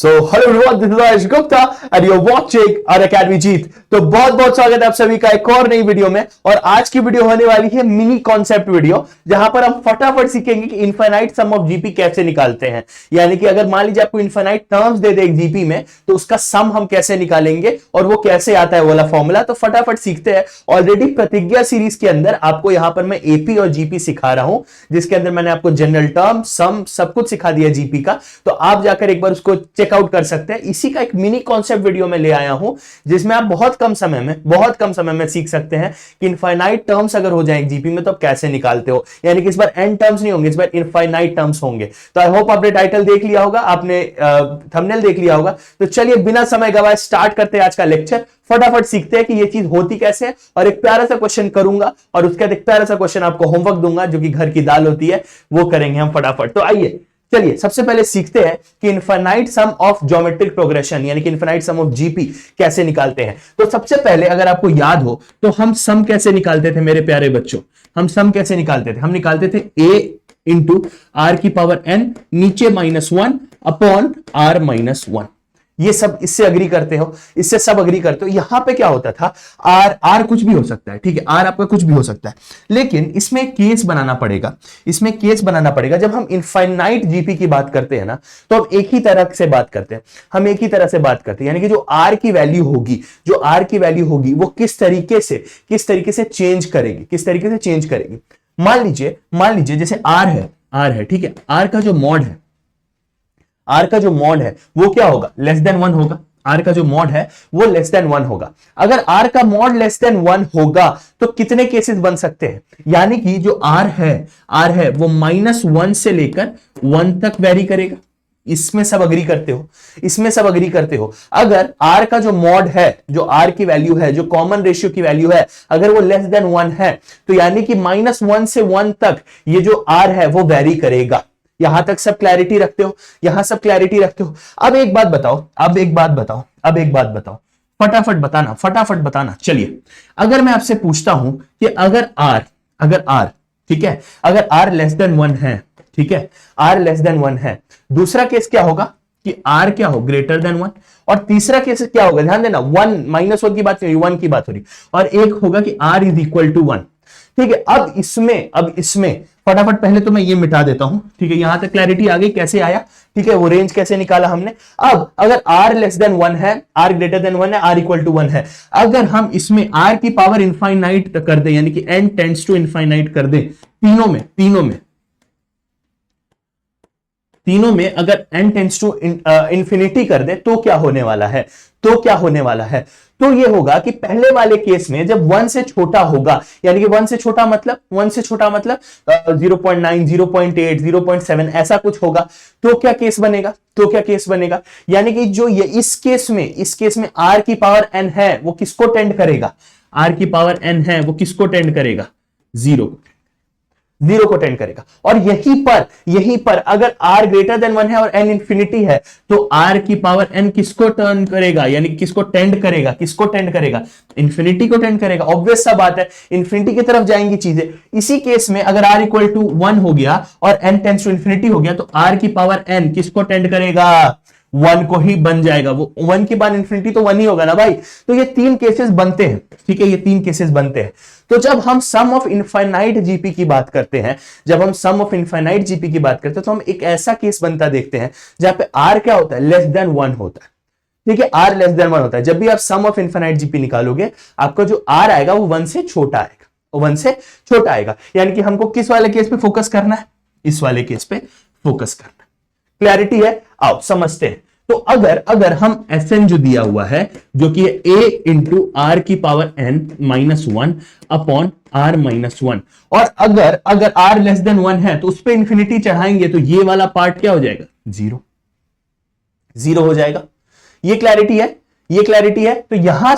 So hello everyone, this is Ayush Gupta and you are watching our academy Jeet. तो बहुत बहुत स्वागत है आप सभी का एक और नई वीडियो में। और आज की वीडियो होने वाली है मिनी कॉन्सेप्ट वीडियो, जहां पर हम फटाफट सीखेंगे कि इनफाइनाइट सम ऑफ जीपी कैसे निकालते हैं। यानी कि अगर मान लीजिए आपको इनफाइनाइट टर्म्स दे दे एक जीपी में, तो उसका सम हम कैसे निकालेंगे और वो कैसे आता है वाला फॉर्मूला। तो फटाफट सीखते हैं। ऑलरेडी प्रतिज्ञा सीरीज के अंदर आपको यहां पर मैं एपी और जीपी सिखा रहा हूं, जिसके अंदर मैंने आपको जनरल टर्म, सम, सब कुछ सिखा दिया जीपी का। तो आप जाकर एक बार उसको चेकआउट कर सकते हैं। इसी का एक मिनी कॉन्सेप्ट वीडियो में ले आया हूं, जिसमें आप बहुत कम समय में सीख सकते हैं कि इनफाइनाइट टर्म्स अगर हो जाए जीपी में तो आप कैसे निकालते हो। यानी कि इस बार एन टर्म्स नहीं होंगे, इस बार इनफाइनाइट टर्म्स होंगे। तो आई होप आपने टाइटल देख लिया होगा, आपने थंबनेल देख लिया होगा। तो चलिए बिना समय गवाए स्टार्ट करते हैं आज का लेक्चर। फटाफट सीखते हैं कि ये चीज होती कैसे है, और एक प्यारा सा क्वेश्चन करूंगा और उसके बाद एक प्यारा सा क्वेश्चन आपको होमवर्क दूंगा, जो कि घर की दाल होती है, वो करेंगे हम फटाफट। तो आइए चलिए सबसे पहले सीखते हैं कि infinite sum of geometric progression यानी कि इनफाइनाइट सम ऑफ जीपी कैसे निकालते हैं। तो सबसे पहले अगर आपको याद हो तो हम सम कैसे निकालते थे मेरे प्यारे बच्चों। हम सम कैसे निकालते थे? हम निकालते थे a इंटू आर की पावर n नीचे -1 अपॉन r -1। ये सब इससे अग्री करते हो, इससे सब अग्री करते हो। यहां पे क्या होता था, आर कुछ भी हो सकता है, ठीक है, आर आपका कुछ भी हो सकता है, लेकिन इसमें केस बनाना पड़ेगा। इसमें केस बनाना पड़ेगा। जब हम इनफाइनाइट जीपी की बात करते हैं ना, तो हम एक ही तरह से बात करते हैं। हम एक ही तरह से बात करते हैं, यानी कि जो आर की वैल्यू होगी, जो आर की वैल्यू होगी, वो किस तरीके से चेंज करेगी, किस तरीके से चेंज करेगी। मान लीजिए जैसे आर है, ठीक है, आर का जो मॉड है, आर का जो मॉड है वो क्या होगा, लेस देन 1 होगा। आर का जो मॉड है वो लेस देन 1 होगा। अगर आर का मॉड लेस देन 1 होगा तो कितने केसेस बन सकते हैं? यानी कि जो आर है वो -1 से लेकर 1 तक वेरी करेगा। इसमें सब अग्री करते हो, इसमें सब अग्री करते हो। अगर आर का जो मॉड है, जो आर की वैल्यू है, जो कॉमन रेशियो की वैल्यू है, अगर वो लेस देन 1 है, तो यानी कि -1 से 1 तक ये जो आर है वो वेरी करेगा। यहां तक सब क्लैरिटी रखते हो, यहां सब क्लैरिटी रखते हो। अब एक बात बताओ, फटाफट बताना। चलिए अगर मैं आपसे पूछता हूं कि अगर आर ठीक है, अगर आर लेस देन 1 है, ठीक है, आर लेस देन 1 है, दूसरा केस क्या होगा कि आर क्या हो, ग्रेटर देन 1, और तीसरा केस क्या होगा, ध्यान देना, 1 -1 की बात नहीं हो रही, 1 की बात हो रही, और एक होगा कि आर इज इक्वल टू 1। ठीक है, अब इसमें फटाफट पहले तो मैं ये मिटा देता हूं, ठीक है, यहां तक क्लैरिटी आ गई कैसे आया, ठीक है, वो रेंज कैसे निकाला हमने। अब अगर r लेस देन 1 है, r ग्रेटर देन 1 है, r इक्वल टू 1 है, अगर हम इसमें r की पावर इनफाइनाइट कर दे, यानी कि n टेंड्स टू इनफाइनाइट कर दे, तीनों में अगर n टेंड्स टू इंफिनिटी कर दे, तो क्या होने वाला है, तो ये होगा कि पहले वाले केस में जब 1 से छोटा होगा, यानी कि 1 से छोटा मतलब 0.9, 0.8, 0.7 ऐसा कुछ होगा, तो क्या केस बनेगा, यानी कि जो ये इस केस में r की पावर n है वो किसको टेंड करेगा, r की पावर n है वो किसको टेंड करेगा, 0 को टेंड करेगा। और यहीं पर अगर r ग्रेटर देन 1 है और n इंफिनिटी है, तो r की पावर n किसको टर्न करेगा, यानी किसको टेंड करेगा, इंफिनिटी को टेंड करेगा। ऑब्वियस सा बात है, इंफिनिटी की तरफ जाएंगी चीजें। इसी केस में अगर r इक्वल टू 1 हो गया और n टेंड्स टू इंफिनिटी हो गया, तो r की पावर n किसको टेंड करेगा, 1 को ही बन जाएगा। वो 1 की बार इंफिनिटी तो 1 ही होगा ना भाई। तो ये 3 केसेस बनते हैं, ठीक है, ये 3 केसेस बनते हैं। तो जब हम सम ऑफ इनफाइनाइट जीपी की बात करते हैं, तो हम एक ऐसा केस बनता देखते हैं जहां पे r क्या होता है, लेस देन 1 होता है, ठीक है, r लेस देन 1 होता है। जब भी आप सम ऑफ इनफाइनाइट जीपी निकालोगे, आपका जो r आएगा वो 1 से छोटा आएगा, यानी कि हमको किस वाले केस पे फोकस करना है, इस वाले केस पे फोकस करना है। क्लैरिटी है? आओ समझते हैं। तो अगर हम Sn जो दिया हुआ है, जो कि a इंटू आर की पावर n -1 अपॉन r -1, और अगर r लेस देन 1 है तो उस पर इंफिनिटी चढ़ाएंगे, तो ये वाला पार्ट क्या हो जाएगा, 0 हो जाएगा। ये क्लैरिटी है। तो यहां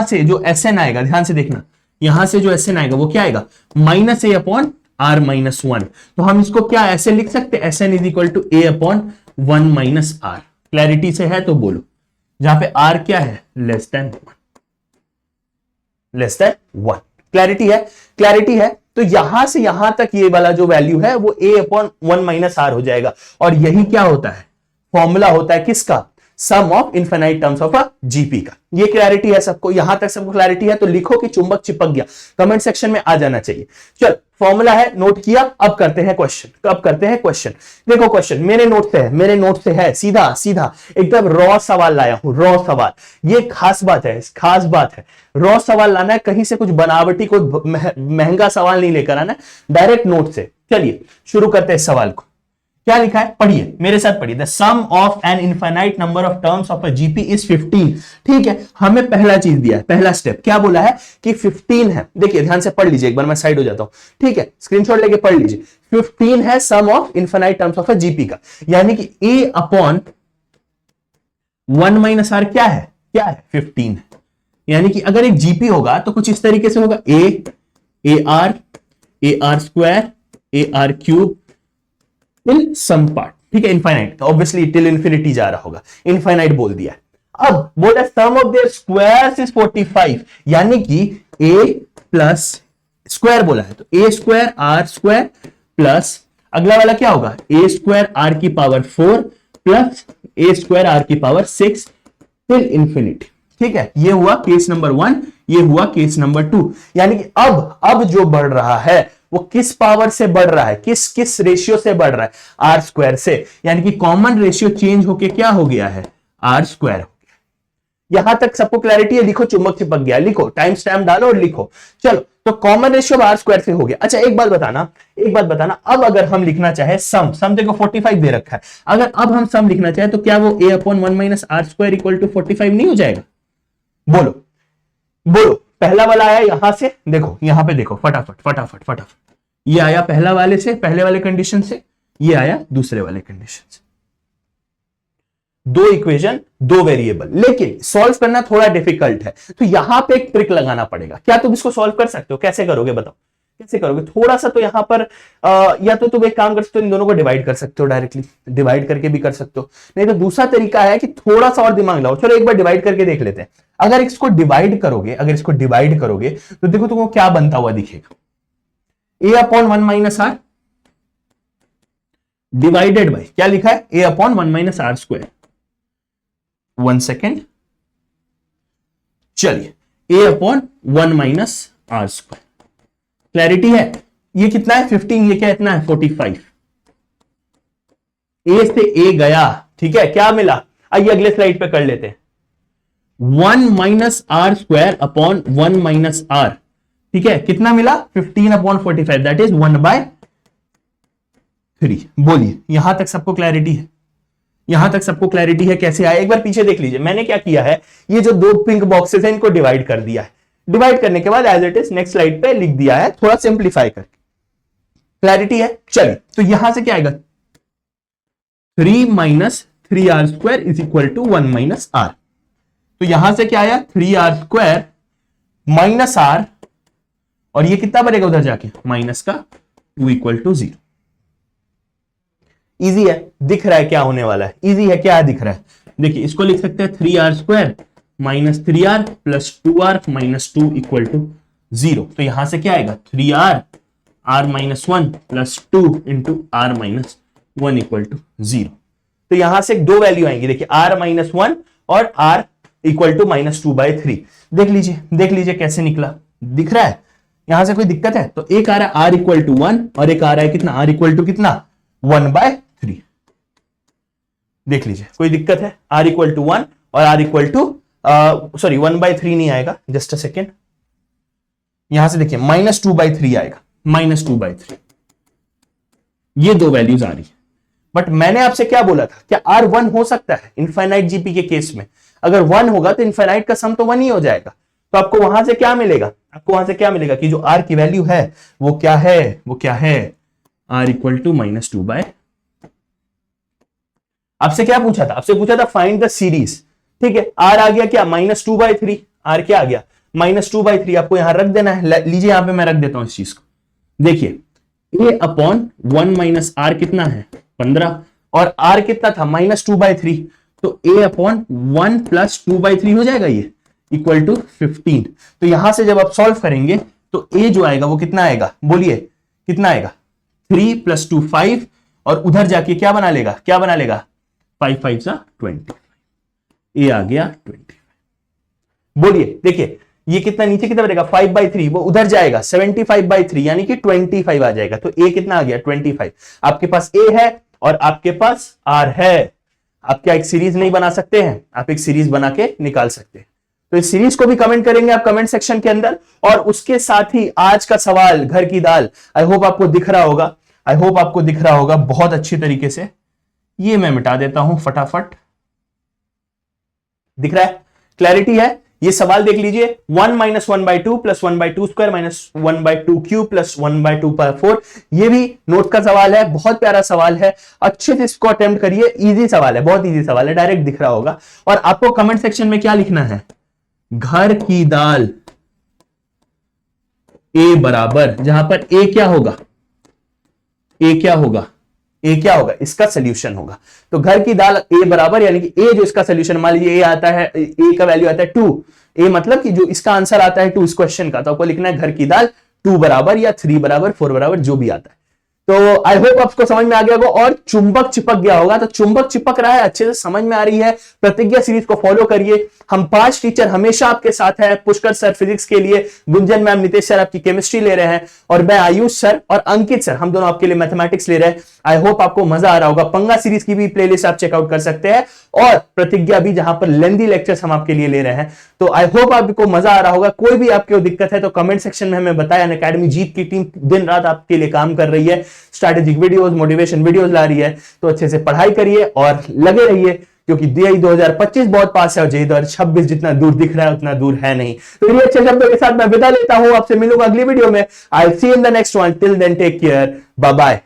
से जो Sn आएगा, ध्यान से देखना, यहां से जो Sn आएगा वो क्या आएगा, -a अपॉन r -1। तो हम इसको क्या ऐसे लिख सकते हैं, Sn is equal to a upon 1 - r। Clarity से है तो बोलो, जहां पे r क्या है, लेस देन 1। क्लैरिटी है। तो यहां से यहां तक ये वाला जो वैल्यू है वो a अपॉन 1 - r हो जाएगा। और यही क्या होता है, फॉर्मूला होता है किसका, sum of infinite terms of a GP का। ये क्लैरिटी है सबको, यहां तक सबको क्लैरिटी है तो लिखो कि चुंबक चिपक गया, कमेंट सेक्शन में आ जाना चाहिए। चल फॉर्मूला है, नोट किया, अब करते हैं क्वेश्चन। अब करते हैं क्वेश्चन। देखो क्वेश्चन मेरे नोट से है, सीधा सीधा एकदम रॉ सवाल लाया हूं, रॉ सवाल। ये खास बात है, खास बात है, रॉ सवाल लाना है, कहीं से कुछ बनावटी को महंगा सवाल नहीं लेकर आना, डायरेक्ट नोट से। चलिए शुरू करते हैं इस सवाल को। क्या लिखा है, पढ़िए मेरे साथ पढ़िए। The sum of an infinite number of terms of a GP is 15। ठीक है, हमें पहला चीज दिया है, पहला स्टेप क्या बोला है कि 15 है। देखिए ध्यान से पढ़ लीजिए, एक बार मैं साइड हो जाता हूं, ठीक है, स्क्रीनशॉट लेके पढ़ लीजिए। 15 है sum of infinite terms of a GP का, यानी कि a अपॉन 1 माइनस आर क्या है, 15 है। यानी कि अगर एक जीपी होगा तो कुछ इस तरीके से होगा, a r square, a r cube till sum part, ठीक है, इनफाइनाइट, तो ऑब्वियसली टिल इंफिनिटी जा रहा होगा, इनफाइनाइट बोल दिया है। अब बोला सम ऑफ देयर स्क्वायर्स इज 45, यानी कि a प्लस स्क्वायर बोला है तो a square r square plus अगला वाला क्या होगा, a स्क्वायर आर की power 4 plus a square r की पावर 6 टिल इंफिनिटी। ठीक है, ये हुआ केस नंबर 1, ये हुआ केस नंबर 2। यानी कि अब जो बढ़ रहा है वो किस पावर से बढ़ रहा है, किस रेशियो से बढ़ रहा है, आर स्क्वायर से। यानी कि कॉमन रेशियो चेंज होके क्या हो गया है, आर स्क्वायर हो गया। यहां तक सबको क्लैरिटी है, लिखो चुंबक चिपक गया, लिखो, टाइम स्टैम्प डालो और लिखो। चलो तो कॉमन रेशियो आर स्क्वायर से हो गया। अच्छा एक बात बताना, अब अगर हम लिखना चाहे सम देखो 45 दे रखा है, अगर अब हम सम लिखना चाहे तो क्या वो a upon 1 minus r square equal to 45 नहीं हो जाएगा? बोलो पहला वाला आया यहां से, देखो यहां पे देखो, फटाफट ये आया पहले वाले कंडीशन से, ये आया दूसरे वाले कंडीशन से। दो इक्वेशन, दो वेरिएबल, लेकिन सॉल्व करना थोड़ा डिफिकल्ट है, तो यहां पे एक ट्रिक लगाना पड़ेगा। क्या तुम इसको सॉल्व कर सकते हो? कैसे करोगे बताओ, कैसे करोगे? थोड़ा सा तो यहां पर या तो तुम एक काम कर सकते हो, इन दोनों को डिवाइड कर सकते हो, डायरेक्टली डिवाइड करके भी कर सकते हो, नहीं तो दूसरा तरीका है कि थोड़ा सा और दिमाग लाओ। चलो एक बार डिवाइड करके देख लेते हैं। अगर इसको डिवाइड करोगे तो देखो तुमको क्या बनता हुआ दिखेगा, a upon 1 minus r divided by क्या लिखा है, a upon 1 minus r square. 1 second, चलिए a upon 1 minus r square. Clarity है? ये कितना है 15, ये क्या इतना है 45। a से a गया, ठीक है, क्या मिला? आइए अगले स्लाइड पे कर लेते हैं। 1 minus r square upon 1 minus r, ठीक है, कितना मिला 15 अपॉन 45, दैट इज 1/3। बोलिए यहां तक सबको क्लैरिटी है? यहां तक सबको क्लैरिटी है कैसे आया? एक बार पीछे देख लीजिए, मैंने क्या किया है, ये जो दो पिंक बॉक्सेस हैं इनको डिवाइड कर दिया है, डिवाइड करने के बाद as it is next slide पे लिख दिया है, थोड़ा सिंप्लीफाई करके। क्लैरिटी है? चलिए तो यहां से क्या आएगा, 3 minus 3r square is equal to 1 minus r. तो यहां से क्या आया 3r स्क्वायर माइनस आर, और ये कितना बनेगा उधर जाके माइनस का 2 इक्वल टू 0। इजी है, दिख रहा है क्या होने वाला है, इजी है, क्या दिख रहा है? देखिए इसको लिख सकते हैं 3r square minus 3r plus 2r minus 2 equal to 0। तो यहां से क्या आएगा 3r r minus 1 plus 2 into r minus 1 equal to 0। तो यहां से दो वैल्यू आएंगी, देखिए r माइनस 1 और r इक्वल टू माइनस 2/3। देख लीजिए कैसे निकला, दिख रहा है? यहां से कोई दिक्कत है? तो एक आ रहा है r इक्वल टू 1 और एक आ रहा है कितना, r इक्वल टू कितना 1/3। देख लीजिए कोई दिक्कत है? r इक्वल टू 1 और r इक्वल टू 1/3 नहीं आएगा, जस्ट अ सेकेंड, यहां से देखिए माइनस 2/3 आएगा, माइनस 2/3। ये दो वैल्यूज आ रही है, बट मैंने आपसे क्या बोला था, क्या r 1 हो सकता है इनफाइनाइट जीपी के केस में? अगर 1 होगा तो इनफाइनाइट का सम तो 1 ही हो जाएगा। तो आपको वहां से क्या मिलेगा, कि जो r की वैल्यू है वो क्या है, r इक्वल टू माइनस 2/। आपसे क्या पूछा था? आपसे पूछा था फाइंड द सीरीज, ठीक है, r आ गया क्या माइनस 2/3, r क्या आ गया माइनस 2/3। आपको यहां रख देना है, लीजिए यहां पे मैं रख देता हूं इस चीज को। देखिए a अपॉन 1 माइनस आर कितना है 15, और r कितना था माइनस 2/3, तो a अपॉन 1 प्लस 2/3 हो जाएगा, ये इक्वल टू 15। तो यहां से जब आप सॉल्व करेंगे तो a जो आएगा वो कितना आएगा, बोलिए कितना आएगा, 3 प्लस 2 5, और उधर जाके क्या बना लेगा 5 5 20। ये आ गया 25। बोलिए, देखिए ये कितना नीचे कितना बनेगा 5/3, वो उधर जाएगा 75/3 यानी कि 25 आ जाएगा। तो ए कितना आ गया 25। आपके पास ए है और आपके पास आर है। आप क्या एक सीरीज नहीं बना सकते हैं? आप एक सीरीज बना के निकाल सकते हैं। तो इस सीरीज को भी कमेंट करेंगे आप कमेंट सेक्शन के अंदर। और उसके साथ ही आज का सवाल घर की दाल, आई होप आपको दिख रहा होगा, आई होप आपको दिख रहा होगा बहुत अच्छी तरीके से। ये मैं मिटा देता हूं फटाफट, दिख रहा है, क्लैरिटी है। ये सवाल देख लीजिए, 1 - 1/2 + 1/2 स्क्वायर - 1/2 क्यूब + 1/2 पावर 4। ये भी नोट का सवाल है, बहुत प्यारा सवाल है, अच्छे से इसको अटेम्प्ट करिए। इजी सवाल है, बहुत इजी सवाल है, डायरेक्ट दिख रहा होगा। और आपको कमेंट सेक्शन में क्या लिखना है? घर की दाल ए बराबर, जहां पर ए क्या होगा, ए क्या होगा, ए क्या होगा, इसका सोल्यूशन होगा। तो घर की दाल ए बराबर यानी कि ए जो इसका सोल्यूशन, मान लीजिए ए आता है, ए का वैल्यू आता है 2, ए मतलब कि जो इसका आंसर आता है 2 इस क्वेश्चन का, तो आपको लिखना है घर की दाल 2 बराबर या 3 बराबर 4 बराबर जो भी आता है। तो आई होप आपको समझ में आ गया होगा। और चुंबक चिपक गया होगा, तो चुंबक चिपक रहा है, अच्छे से समझ में आ रही है। प्रतिज्ञा सीरीज को फॉलो करिए। हम 5 टीचर हमेशा आपके साथ हैं। पुष्कर सर फिजिक्स के लिए, गुंजन मैम, नितेश सर आपकी केमिस्ट्री ले रहे हैं, और मैं आयुष सर और अंकित सर, हम दोनों आपके लिए मैथमेटिक्स ले रहे हैं। आई होप आपको मजा आ रहा होगा। पंगा सीरीज की भी प्लेलिस्ट आप चेकआउट कर सकते हैं, और प्रतिज्ञा भी, जहां पर लेंदी लेक्चर्स हम आपके लिए ले रहे हैं। तो आई होप आपको मजा आ रहा होगा। कोई भी आपको दिक्कत है तो कमेंट सेक्शन में हमें बताया। अनअकैडमी जीत की टीम दिन रात आपके लिए काम कर रही है, स्ट्रैटेजिक वीडियोस, मोटिवेशन वीडियोस ला रही है। तो अच्छे से पढ़ाई करिए और लगे रहिए, क्योंकि जेईई 2025 बहुत पास है और जेईई 2026 जितना दूर दिख रहा है उतना दूर है नहीं। तो ये अच्छे शब्दों के साथ मैं विदा लेता हूं, आपसे मिलूंगा अगली वीडियो में। I see in the next one, till then take care, bye bye.